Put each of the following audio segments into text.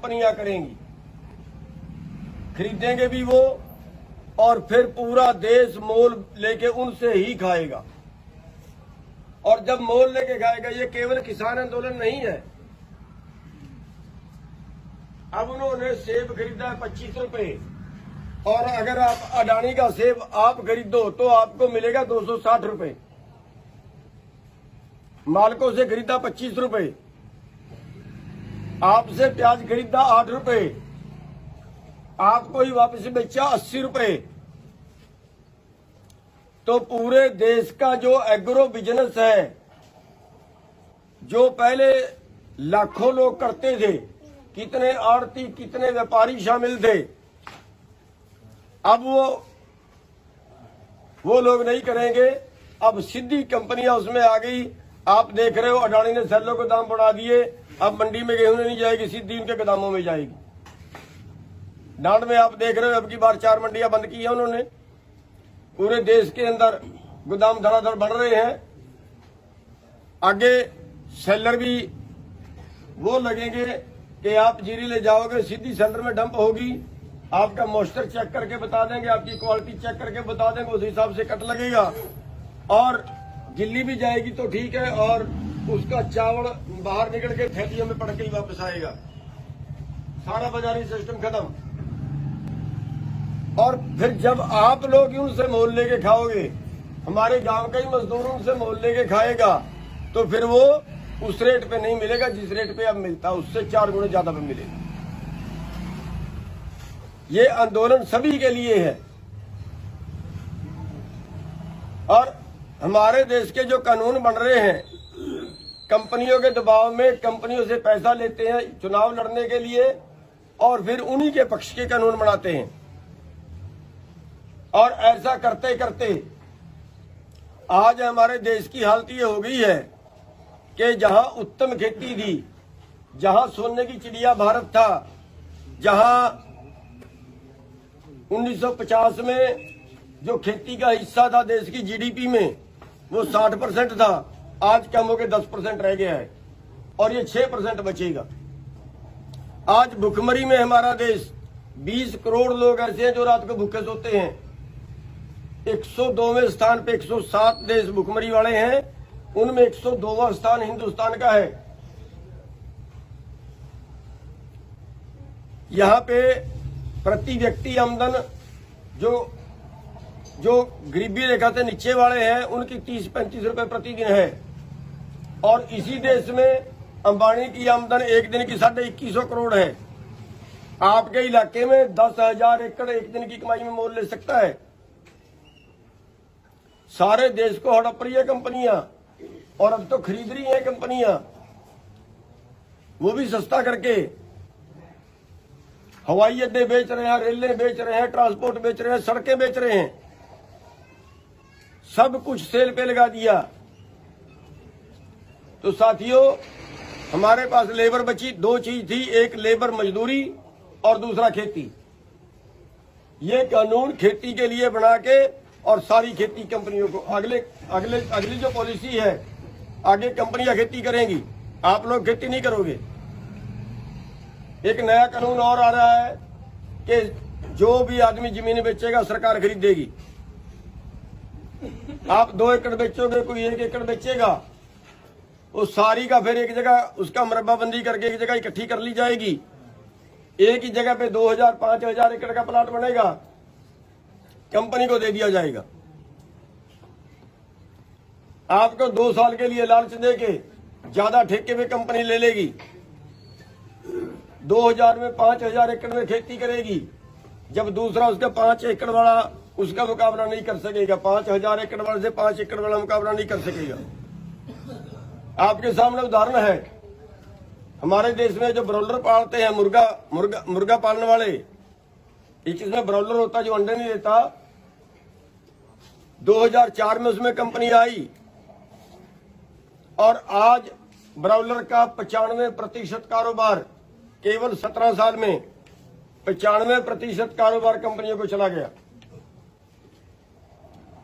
कंपनियां करेंगी, खरीदेंगे भी वो, और फिर पूरा देश मोल लेके उनसे ही खाएगा। और जब मोल लेके खाएगा, ये केवल किसान आंदोलन नहीं है। अब उन्होंने सेब खरीदा है 25 रुपए, और अगर आप अडानी का सेब आप खरीदो तो आपको मिलेगा 260 रुपए। मालकों से खरीदा 25 रुपए, आपसे प्याज खरीदा 8 रुपए, आपको ही वापस बेचा 80 रुपए। तो पूरे देश का जो एग्रो बिजनेस है, जो पहले लाखों लोग करते थे, कितने आड़ती कितने व्यापारी शामिल थे, अब वो लोग नहीं करेंगे। अब सीधी कंपनियां उसमें आ गई। आप देख रहे हो अडानी ने सेल्लो के दाम बढ़ा दिए, अब मंडी में गेहूं नहीं जाएगी, सीधी उनके गोदामों में जाएगी। डांड में आप देख रहे हो अब की बार 4 मंडियां बंद की है उन्होंने। पूरे देश के अंदर गोदाम धड़ाधड़ बढ़ रहे हैं। आगे सेलर भी वो लगेंगे कि आप जीरी ले जाओगे, सीधी सेलर में डंप होगी, आपका मॉइस्चर चेक करके बता देंगे, आपकी क्वालिटी चेक करके बता देंगे, उस हिसाब से कट लगेगा। और गिल्ली भी जाएगी तो ठीक है, और उसका चावल बाहर निकल के थैलियों में पड़ के ही वापस आएगा। सारा बाजारी सिस्टम खत्म। और फिर जब आप लोग ही उनसे मोल लेके खाओगे, हमारे गांव का ही मजदूर उनसे मोल लेके खाएगा, तो फिर वो उस रेट पे नहीं मिलेगा जिस रेट पे अब मिलता, उससे 4 गुना ज्यादा पे मिलेगा। ये आंदोलन सभी के लिए है। और हमारे देश के जो कानून बन रहे हैं, कंपनियों के दबाव में कंपनियों से पैसा लेते हैं चुनाव लड़ने के लिए, और फिर उन्हीं के पक्ष के कानून बनाते हैं। और ऐसा करते करते आज हमारे देश की हालत ये हो गई है कि जहां उत्तम खेती थी, जहां सोने की चिड़िया भारत था, जहां 1950 में जो खेती का हिस्सा था देश की जीडीपी में वो 60% था, आज कम होकर 10% रह गया है, और ये 6% बचेगा। आज भुखमरी में हमारा देश, 20 करोड़ लोग ऐसे हैं जो रात को भूखे सोते हैं। 102वें स्थान पे 107 देश भुखमरी वाले हैं, उनमें 102वां स्थान हिंदुस्तान का है। यहाँ पे प्रति व्यक्ति आमदन जो गरीबी रेखा से नीचे वाले हैं उनकी 30-35 रुपए प्रतिदिन है। और इसी देश में अंबानी की आमदन एक दिन की 2150 करोड़ है। आपके इलाके में 10,000 एकड़ एक दिन की कमाई में मोल ले सकता है। सारे देश को हड़प रही है कंपनियां, और अब तो खरीद रही है कंपनियां, वो भी सस्ता करके। हवाई अड्डे बेच रहे हैं, रेलें बेच रहे हैं, ट्रांसपोर्ट बेच रहे हैं, सड़कें बेच रहे हैं, सब कुछ सेल पे लगा दिया। तो साथियों, हमारे पास लेबर बची, 2 चीज थी, एक लेबर मजदूरी और दूसरा खेती। ये कानून खेती के लिए बना के, और सारी खेती कंपनियों को अगली जो पॉलिसी है, आगे कंपनियां खेती करेंगी, आप लोग खेती नहीं करोगे। एक नया कानून और आ रहा है कि जो भी आदमी जमीन बेचेगा सरकार खरीदेगी। आप 2 एकड़ बेचोगे, कोई 1 एकड़ बेचेगा, वो सारी का फिर एक जगह उसका मरब्बाबंदी करके एक जगह इकट्ठी कर ली जाएगी। एक ही जगह पे 2000-5000 एकड़ का प्लाट बनेगा, कंपनी को दे दिया जाएगा। आपको 2 साल के लिए लालच देके ज्यादा ठेके पे कंपनी ले लेगी। 2000 में 5000 एकड़ में खेती करेगी, जब दूसरा उसका 5 एकड़ वाला उसका मुकाबला नहीं कर सकेगा, 5000 एकड़ वाले से 5 एकड़ वाला मुकाबला नहीं कर सकेगा। आपके सामने उदाहरण है, हमारे देश में जो ब्रॉयलर पालते हैं, मुर्गा पालने वाले, एक इसमें ब्रॉयलर होता है जो अंडे नहीं देता। 2004 में उसमें कंपनी आई, और आज ब्रॉयलर का 95% कारोबार केवल 17 साल में 95% कारोबार कंपनियों को चला गया।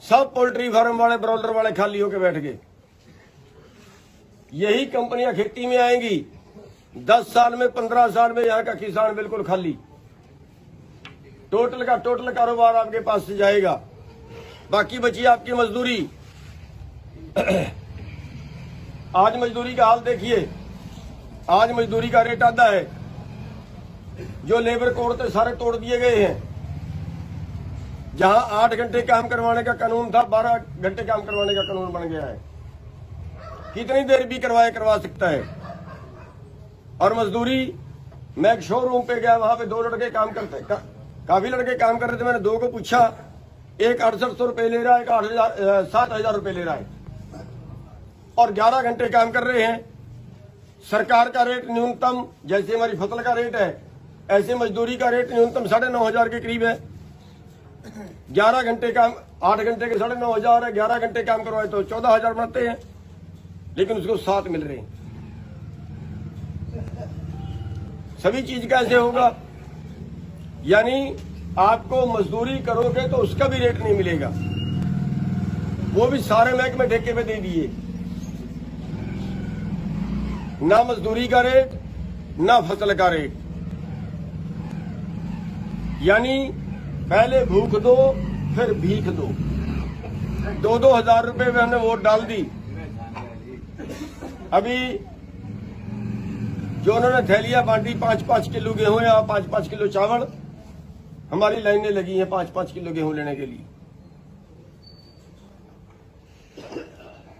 सब पोल्ट्री फार्म वाले, ब्रॉयलर वाले खाली होकर बैठ गए। यही कंपनियां खेती में आएंगी, 10 साल में 15 साल में यहाँ का किसान बिल्कुल खाली, टोटल का टोटल कारोबार आपके पास से जाएगा। बाकी बची आपकी मजदूरी। आज मजदूरी का हाल देखिए, आज मजदूरी का रेट आधा है। जो लेबर कोड थे सारे तोड़ दिए गए हैं। जहां 8 घंटे काम करवाने का कानून था, 12 घंटे काम करवाने का कानून बन गया है। कितनी देर भी करवा सकता है। और मजदूरी, मैं एक शोरूम पे गया, वहां पे 2 लड़के काम करते, काफी लड़के काम कर रहे थे। मैंने 2 को पूछा, एक 6800 रुपए ले रहा है, एक 7000 रुपए ले रहा है, और 11 घंटे काम कर रहे हैं। सरकार का रेट न्यूनतम, जैसे हमारी फसल का रेट है, ऐसे मजदूरी का रेट न्यूनतम 9500 के करीब है। 11 घंटे काम, 8 घंटे के 9500 है, 11 घंटे काम करवाए तो 14000 बनाते हैं, लेकिन उसको 7 मिल रहे हैं। सभी चीज का ऐसे होगा, यानी आपको मजदूरी करोगे तो उसका भी रेट नहीं मिलेगा। वो भी सारे महकमे ठेके पे दे दिए, ना मजदूरी का रेट ना फसल का रेट। यानी पहले भूख दो फिर भीख दो। 2-2 हजार रुपए में हमने वोट डाल दी। अभी जो उन्होंने थैलियां बांटी, 5-5 किलो गेहूं या 5-5 किलो चावल, हमारी लाइनें लगी हैं 5-5 किलो गेहूं लेने के लिए।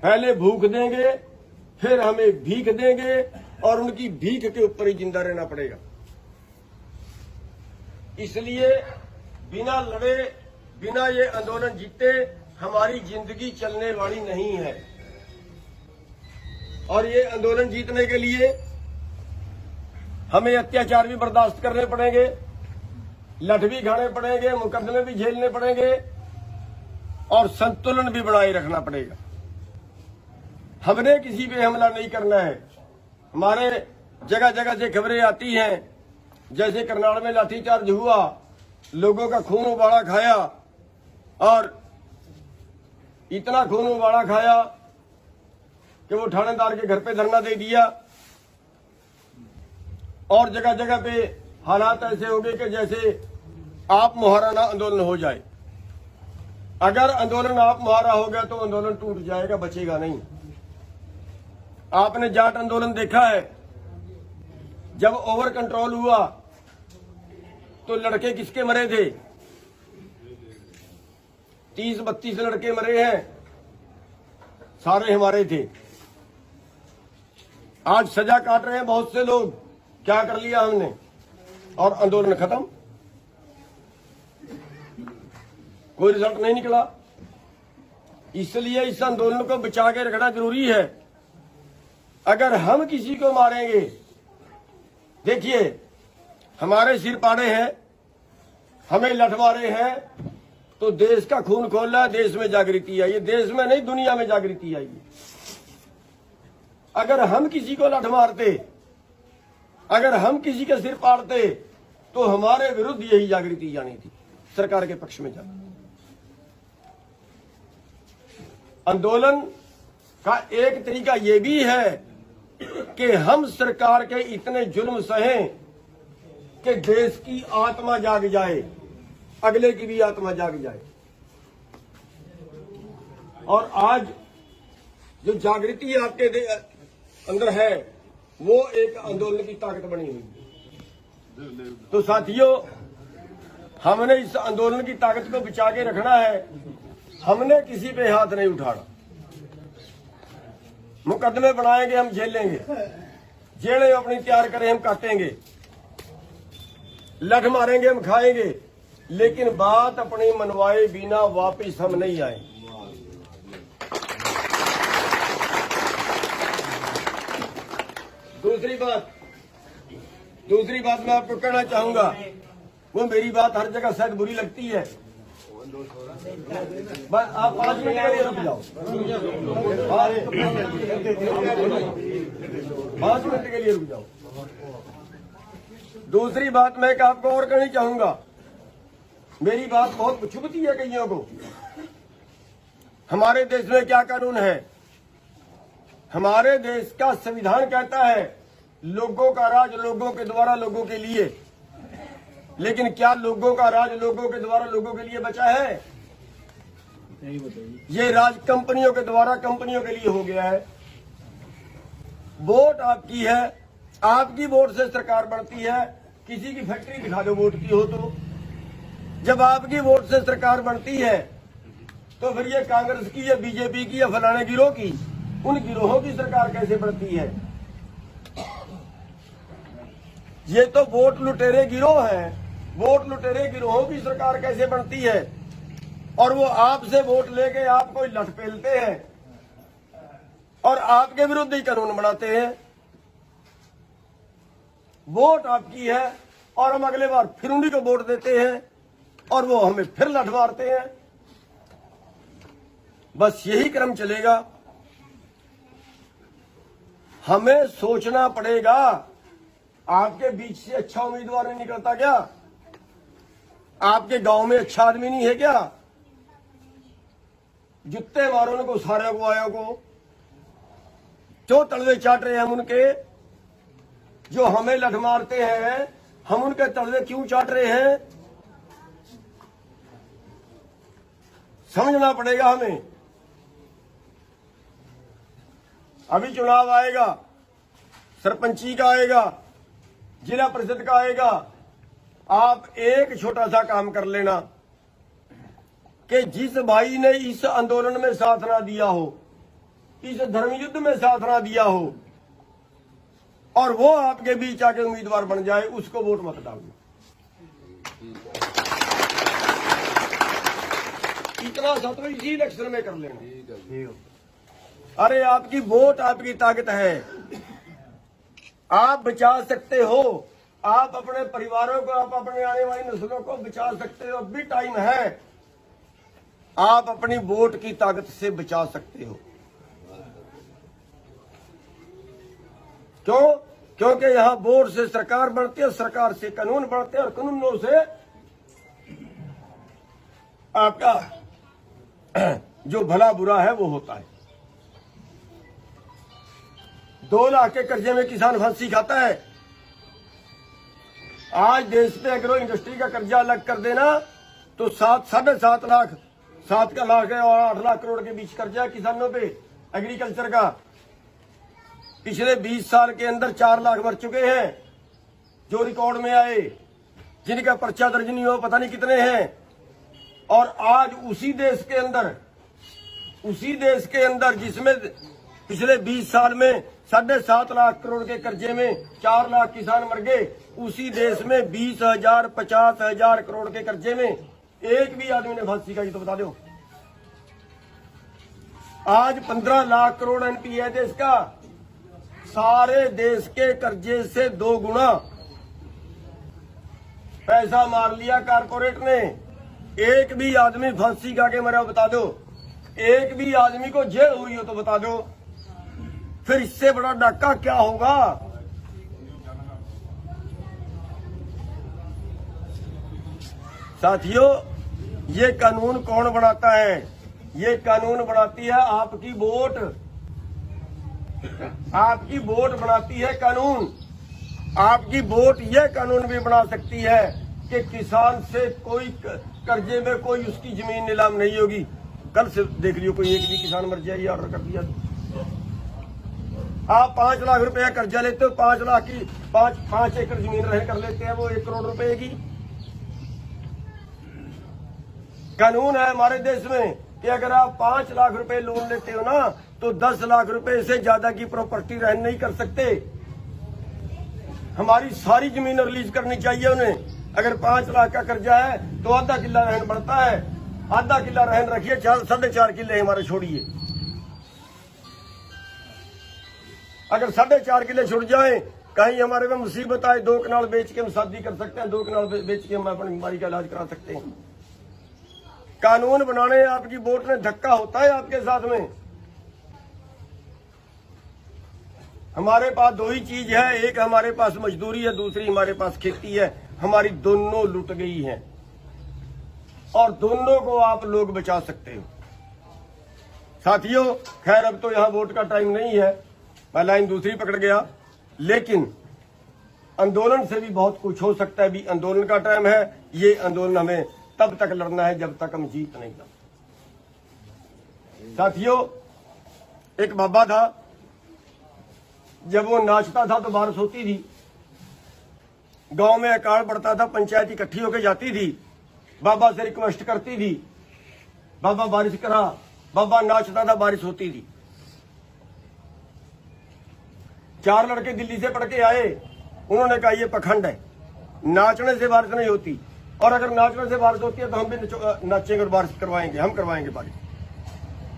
पहले भूख देंगे फिर हमें भीख देंगे, और उनकी भीख के ऊपर ही जिंदा रहना पड़ेगा। इसलिए बिना लड़े, बिना ये आंदोलन जीते हमारी जिंदगी चलने वाली नहीं है। और ये आंदोलन जीतने के लिए हमें अत्याचार भी बर्दाश्त करने पड़ेंगे, लठ भी खाने पड़ेंगे, मुकदमे भी झेलने पड़ेंगे, और संतुलन भी बनाए रखना पड़ेगा। हमने किसी पे हमला नहीं करना है। हमारे जगह जगह से खबरें आती हैं, जैसे करनाल में लाठीचार्ज हुआ, लोगों का खून उबाला खाया, और इतना खून उबाला खाया कि वो थानेदार के घर पे धरना दे दिया। और जगह जगह पे हालात ऐसे हो गए कि जैसे आप मुहाराना आंदोलन हो जाए। अगर आंदोलन आप मुहारा हो गया तो आंदोलन टूट जाएगा, बचेगा नहीं। आपने जाट आंदोलन देखा है, जब ओवर कंट्रोल हुआ तो लड़के किसके मरे थे? 30-32 लड़के मरे हैं, सारे हमारे थे। आज सजा काट रहे हैं बहुत से लोग। क्या कर लिया हमने? और आंदोलन खत्म, कोई रिजल्ट नहीं निकला। इसलिए इस आंदोलन को बचा के रखना जरूरी है। अगर हम किसी को मारेंगे, देखिए हमारे सिर पाड़े हैं, हमें लठ मारे हैं, तो देश का खून खोला, देश में जागृति आई है। देश में नहीं, दुनिया में जागृति आई है। अगर हम किसी को लठ मारते, अगर हम किसी के सिर पाड़ते, तो हमारे विरुद्ध यही जागृति आनी थी, सरकार के पक्ष में जाना। आंदोलन का एक तरीका यह भी है कि हम सरकार के इतने जुल्म सहें कि देश की आत्मा जाग जाए, अगले की भी आत्मा जाग जाए। और आज जो जागृति आपके अंदर है, वो एक आंदोलन की ताकत बनी हुई है। तो साथियों, हमने इस आंदोलन की ताकत को बचा के रखना है। हमने किसी पे हाथ नहीं उठाना। मुकदमे बनाएंगे, हम झेलेंगे, जेलें अपनी तैयार करें, हम काटेंगे, लठ मारेंगे, हम खाएंगे, लेकिन बात अपनी मनवाए बिना वापिस हम नहीं आए। दूसरी बात मैं आपको कहना चाहूंगा, वो मेरी बात हर जगह शायद बुरी लगती है, बस आप 5 मिनट के लिए रुक जाओ। 5 मिनट के लिए रुक जाओ। दूसरी बात मैं आपको और कहनी चाहूंगा, मेरी बात बहुत चुभती है कईयों को। हमारे देश में क्या कानून है? हमारे देश का संविधान कहता है लोगों का राज लोगों के द्वारा लोगों के लिए, लेकिन क्या लोगों का राज लोगों के द्वारा लोगों के लिए बचा है? नहीं बताइए। ये राज कंपनियों के द्वारा कंपनियों के लिए हो गया है। वोट आपकी है, आपकी वोट से सरकार बनती है। किसी की फैक्ट्री दिखा दो वोट की हो तो। जब आपकी वोट से सरकार बनती है तो फिर ये कांग्रेस की या बीजेपी की या फलाने गिरोह की, उन गिरोहों की सरकार कैसे बनती है? ये तो वोट लुटेरे गिरोह हैं। वोट लुटेरे गिरोहों की सरकार कैसे बनती है? और वो आपसे वोट लेके आपको लठ पेलते हैं और आपके विरुद्ध ही कानून बनाते हैं। वोट आपकी है और हम अगले बार फिर उन्हीं को वोट देते हैं और वो हमें फिर लठ मारते हैं। बस यही क्रम चलेगा। हमें सोचना पड़ेगा। आपके बीच से अच्छा उम्मीदवार नहीं निकलता क्या? आपके गांव में अच्छा आदमी नहीं है क्या? जुत्ते मारो उनको, सारे को आया को जो तलवे चाट रहे हैं हम उनके, जो हमें लठ मारते हैं हम उनके तलवे क्यों चाट रहे हैं? समझना पड़ेगा हमें। अभी चुनाव आएगा, सरपंची का आएगा, जिला परिषद का आएगा। आप एक छोटा सा काम कर लेना कि जिस भाई ने इस आंदोलन में साथ ना दिया हो, इस धर्म युद्ध में साथ ना दिया हो, और वो आपके बीच आके उम्मीदवार बन जाए, उसको वोट मत डालना। इतना सा तो इसी इलेक्शन में कर लेना। अरे आपकी वोट आपकी ताकत है। आप बचा सकते हो, आप अपने परिवारों को, आप अपने आने वाली नस्लों को बचा सकते हो। अब भी टाइम है। आप अपनी वोट की ताकत से बचा सकते हो। क्यों? क्योंकि यहां वोट से सरकार बनती है, सरकार से कानून बनते हैं और कानूनों से आपका जो भला बुरा है वो होता है। 2 लाख के कर्जे में किसान फांसी खाता है। आज देश पे एग्रो इंडस्ट्री का कर्जा अलग कर देना तो 7.5 लाख, 7 लाख है और 8 लाख करोड़ के बीच कर्जा है किसानों पे एग्रीकल्चर का। पिछले 20 साल के अंदर 4 लाख मर चुके हैं जो रिकॉर्ड में आए, जिनका पर्चा दर्ज नहीं हुआ पता नहीं कितने हैं। और आज उसी देश के अंदर जिसमें पिछले 20 साल में 7.5 लाख करोड़ के कर्जे में 4 लाख किसान मर गए, उसी देश में 20,000 50,000 करोड़ के कर्जे में एक भी आदमी ने फांसी खाई तो बता दो। आज 15 लाख करोड़ एनपीए है देश का। सारे देश के कर्जे से 2 गुना पैसा मार लिया कारपोरेट ने। एक भी आदमी फांसी खा के मरा बता दो। एक भी आदमी को जेल हुई हो तो बता दो। फिर इससे बड़ा डाका क्या होगा? साथियों, ये कानून कौन बनाता है? ये कानून बनाती है आपकी वोट। आपकी वोट बनाती है कानून। आपकी वोट ये कानून भी बना सकती है कि किसान से कोई कर्जे में कोई उसकी जमीन नीलाम नहीं होगी। कल से देख लियो कोई एक भी किसान मर जाए, ऑर्डर कर दिया। आप 5 लाख रुपया कर्जा लेते हो, 5 लाख की 5 एकड़ जमीन रह कर लेते हैं वो 1 करोड़ रुपए की। कानून है हमारे देश में कि अगर आप 5 लाख रुपए लोन लेते हो ना तो 10 लाख रुपए से ज्यादा की प्रॉपर्टी रहन नहीं कर सकते। हमारी सारी जमीन रिलीज करनी चाहिए उन्हें। अगर 5 लाख का कर्जा है तो आधा किला रहन बढ़ता है। आधा किला रहन रखिए, 4.5 किले हमारे छोड़िए। अगर 4.5 किले छुट जाए, कहीं हमारे में मुसीबत आए, 2 कनाल बेच के हम शादी कर सकते हैं, 2 कनाल बेच के हम अपनी बीमारी का इलाज करा सकते हैं। कानून बनाने आपकी वोट में धक्का होता है आपके साथ में। हमारे पास 2 ही चीज है, एक हमारे पास मजदूरी है, दूसरी हमारे पास खेती है। हमारी दोनों लुट गई हैं और दोनों को आप लोग बचा सकते हो। साथियों, खैर अब तो यहां वोट का टाइम नहीं है, मैं लाइन दूसरी पकड़ गया, लेकिन आंदोलन से भी बहुत कुछ हो सकता है। भी आंदोलन का टाइम है, ये आंदोलन हमें तब तक लड़ना है जब तक हम जीत नहीं जाते। साथियों, एक बाबा था, जब वो नाचता था तो बारिश होती थी, गांव में अकाल पड़ता था, पंचायत इकट्ठी होकर जाती थी, बाबा से रिक्वेस्ट करती थी, बाबा बारिश करा, बाबा नाचता था, बारिश होती थी। 4 लड़के दिल्ली से पढ़ के आए, उन्होंने कहा ये पखंड है, नाचने से बारिश नहीं होती, और अगर नाचने से बारिश होती है तो हम भी नाचेंगे और बारिश करवाएंगे, हम करवाएंगे बारिश।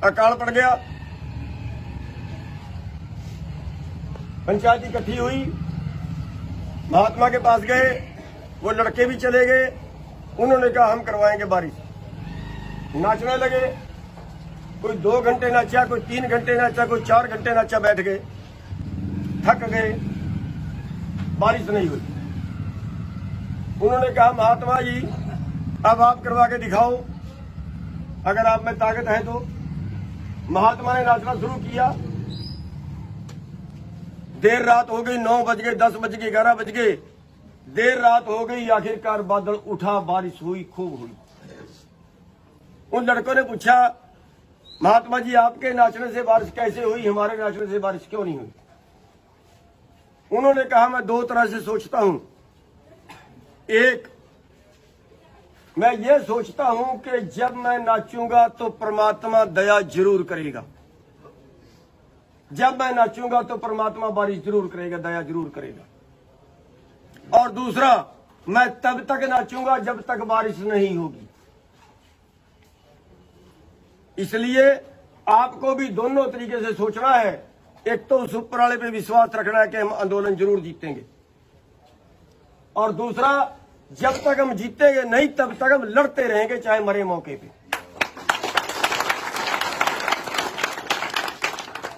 अकाल पड़ गया, पंचायत इकट्ठी हुई, महात्मा के पास गए, वो लड़के भी चले गए, उन्होंने कहा हम करवाएंगे बारिश। नाचने लगे, कोई 2 घंटे नाचा, कोई 3 घंटे नाचा, कोई 4 घंटे नाचा, बैठ गए, थक गए, बारिश नहीं हुई। उन्होंने कहा महात्मा जी अब आप करवा के दिखाओ, अगर आप में ताकत है तो। महात्मा ने नाचना शुरू किया, देर रात हो गई, 9 बज गए, 10 बज गए, 11 बज गए, देर रात हो गई, आखिरकार बादल उठा, बारिश हुई, खूब हुई। उन लड़कों ने पूछा महात्मा जी आपके नाचने से बारिश कैसे हुई, हमारे नाचने से बारिश क्यों नहीं हुई? उन्होंने कहा मैं 2 तरह से सोचता हूं। एक, मैं ये सोचता हूं कि जब मैं नाचूंगा तो परमात्मा दया जरूर करेगा, जब मैं नाचूंगा तो परमात्मा बारिश जरूर करेगा, दया जरूर करेगा। और दूसरा, मैं तब तक नाचूंगा जब तक बारिश नहीं होगी। इसलिए आपको भी दोनों तरीके से सोचना है। एक तो उस ऊपर वाले पे विश्वास रखना है कि हम आंदोलन जरूर जीतेंगे, और दूसरा, जब तक हम जीतेंगे नहीं तब तक हम लड़ते रहेंगे, चाहे मरे मौके पे।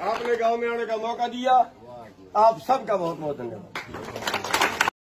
आपने गांव में आने का मौका दिया, आप सबका बहुत बहुत धन्यवाद।